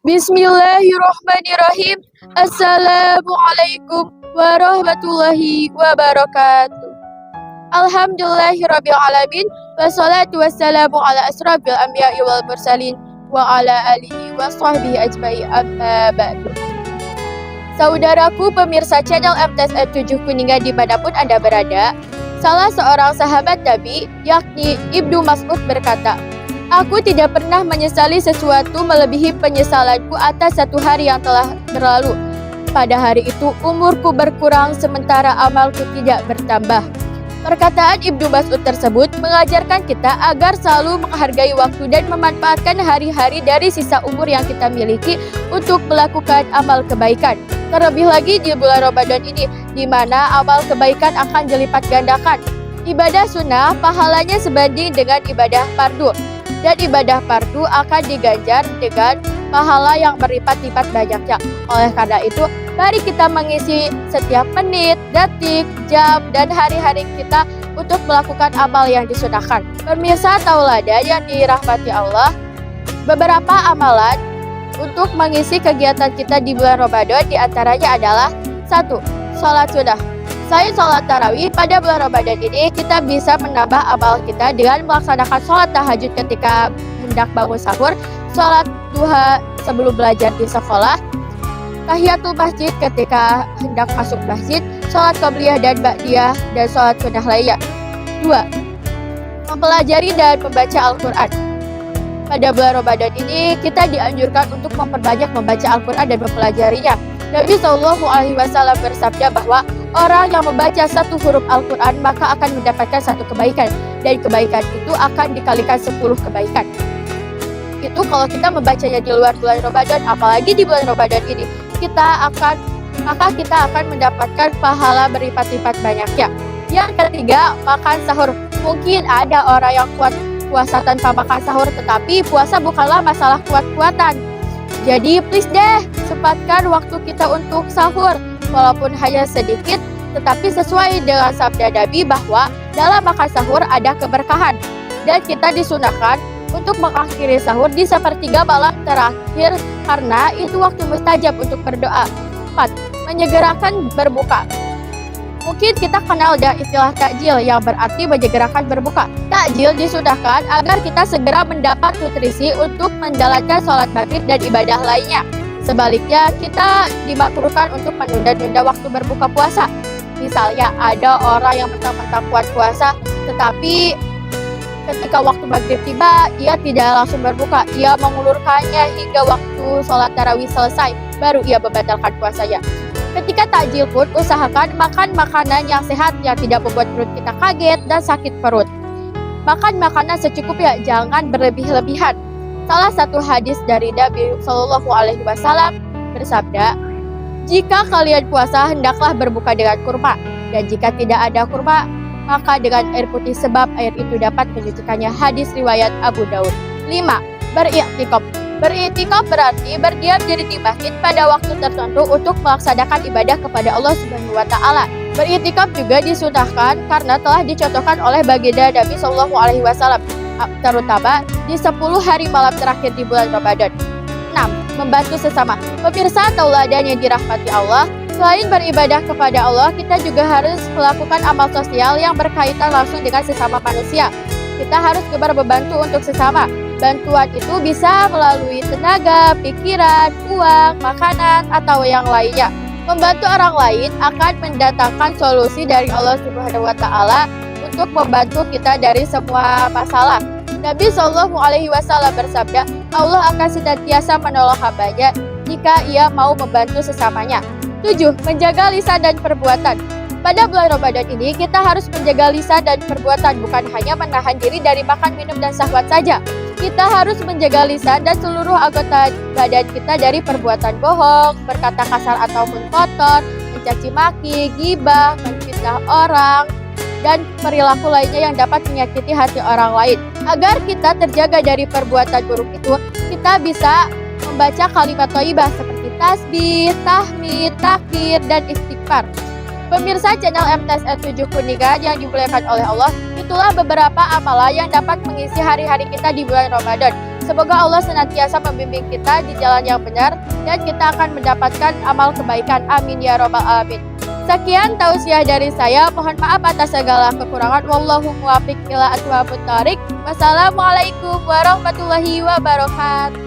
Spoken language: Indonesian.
Bismillahirrahmanirrahim. Assalamualaikum warahmatullahi wabarakatuh. Alhamdulillahirabbil alamin wassalatu wassalamu ala asrofil anbiya'i wal mursalin wa ala alihi washabbihi ajma'i amma ba'du. Saudaraku pemirsa channel MTSN 7 Kuningan dimanapun Anda berada, salah seorang sahabat Nabi yakni Ibnu Mas'ud berkata, "Aku tidak pernah menyesali sesuatu melebihi penyesalanku atas satu hari yang telah berlalu. Pada hari itu umurku berkurang sementara amalku tidak bertambah." Perkataan Ibnu Mas'ud tersebut mengajarkan kita agar selalu menghargai waktu dan memanfaatkan hari-hari dari sisa umur yang kita miliki untuk melakukan amal kebaikan. Terlebih lagi di bulan Ramadan ini, di mana amal kebaikan akan dilipat gandakan. Ibadah sunnah pahalanya sebanding dengan ibadah fardu. Dan ibadah fardu akan diganjar dengan pahala yang berlipat-lipat banyaknya. Oleh karena itu, mari kita mengisi setiap menit, detik, jam, dan hari-hari kita untuk melakukan amal yang disunahkan. Pemirsa tauladan yang dirahmati Allah, beberapa amalan untuk mengisi kegiatan kita di bulan Ramadan diantaranya adalah 1. Sholat sunnah. Selain sholat tarawih, pada bulan Ramadan ini kita bisa menambah amal kita dengan melaksanakan sholat tahajud ketika hendak bangun sahur, sholat duha sebelum belajar di sekolah, tahiyatul masjid ketika hendak masuk masjid, sholat qobliyah dan ba'diyah, dan sholat sunnah lainnya. 2. Mempelajari dan membaca Al-Quran. Pada bulan Ramadan ini kita dianjurkan untuk memperbanyak membaca Al-Quran dan mempelajarinya. Nabi SAW bersabda bahwa orang yang membaca satu huruf Al-Quran maka akan mendapatkan satu kebaikan, dan kebaikan itu akan dikalikan 10 kebaikan. Itu kalau kita membacanya di luar bulan Ramadan, apalagi di bulan Ramadan ini kita akan mendapatkan pahala berlipat-lipat banyaknya. Yang ketiga, makan sahur. Mungkin ada orang yang kuat puasa tanpa makan sahur, tetapi puasa bukanlah masalah kuat-kuatan. Jadi please deh, sempatkan waktu kita untuk sahur. Walaupun hanya sedikit, tetapi sesuai dengan sabda Nabi bahwa dalam makan sahur ada keberkahan. Dan kita disunahkan untuk mengakhiri sahur di sepertiga malam terakhir karena itu waktu mustajab untuk berdoa. 4. Menyegerakan berbuka. Mungkin kita kenal dah istilah takjil yang berarti menyegerakan berbuka. Takjil disunahkan agar kita segera mendapat nutrisi untuk menjalankan sholat maghrib dan ibadah lainnya. Sebaliknya, kita dimakruhkan untuk menunda-nunda waktu berbuka puasa. Misalnya, ada orang yang mentang-mentang kuat puasa, tetapi ketika waktu maghrib tiba, ia tidak langsung berbuka. Ia mengulurkannya hingga waktu sholat tarawih selesai, baru ia membatalkan puasanya. Ketika takjil pun, usahakan makan makanan yang sehat yang tidak membuat perut kita kaget dan sakit perut. Makan makanan secukupnya, jangan berlebih-lebihan. Salah satu hadis dari Nabi SAW bersabda, "Jika kalian puasa, hendaklah berbuka dengan kurma. Dan jika tidak ada kurma, maka dengan air putih sebab air itu dapat menyucikannya." Hadis riwayat Abu Daud. 5. Beriktikaf. Beriktikaf berarti berdiam diri di masjid pada waktu tertentu untuk melaksanakan ibadah kepada Allah Subhanahu wa Ta'ala. Beriktikaf juga disunahkan karena telah dicontohkan oleh baginda Nabi SAW, terutama di 10 hari malam terakhir di bulan Ramadan. 6. Membantu sesama. Pemirsa tauladan yang dirahmati Allah, selain beribadah kepada Allah, kita juga harus melakukan amal sosial yang berkaitan langsung dengan sesama manusia. Kita harus gemar membantu untuk sesama. Bantuan itu bisa melalui tenaga, pikiran, uang, makanan, atau yang lainnya. Membantu orang lain akan mendatangkan solusi dari Allah Subhanahu wa Ta'ala untuk membantu kita dari semua masalah. Nabi SAW bersabda, Allah akan senantiasa menolong hambanya jika ia mau membantu sesamanya. 7. Menjaga lisan dan perbuatan. Pada bulan Ramadan ini kita harus menjaga lisan dan perbuatan, bukan hanya menahan diri dari makan, minum, dan syahwat saja. Kita harus menjaga lisan dan seluruh anggota badan kita dari perbuatan bohong, berkata kasar ataupun kotor, mencaci maki, ghibah, menfitnah orang, dan perilaku lainnya yang dapat menyakiti hati orang lain. Agar kita terjaga dari perbuatan buruk itu, kita bisa membaca kalimat thayyibah seperti tasbih, tahmid, takbir, dan istighfar. Pemirsa channel MTSN 7 Kuningan yang dimuliakan oleh Allah, itulah beberapa amalan yang dapat mengisi hari-hari kita di bulan Ramadan. Semoga Allah senantiasa membimbing kita di jalan yang benar dan kita akan mendapatkan amal kebaikan. Amin ya robbal alamin. Sekian tausiah dari saya. Mohon maaf atas segala kekurangan. Wallahu muwaffiq ila aqwamit thoriq. Wassalamualaikum warahmatullahi wabarakatuh.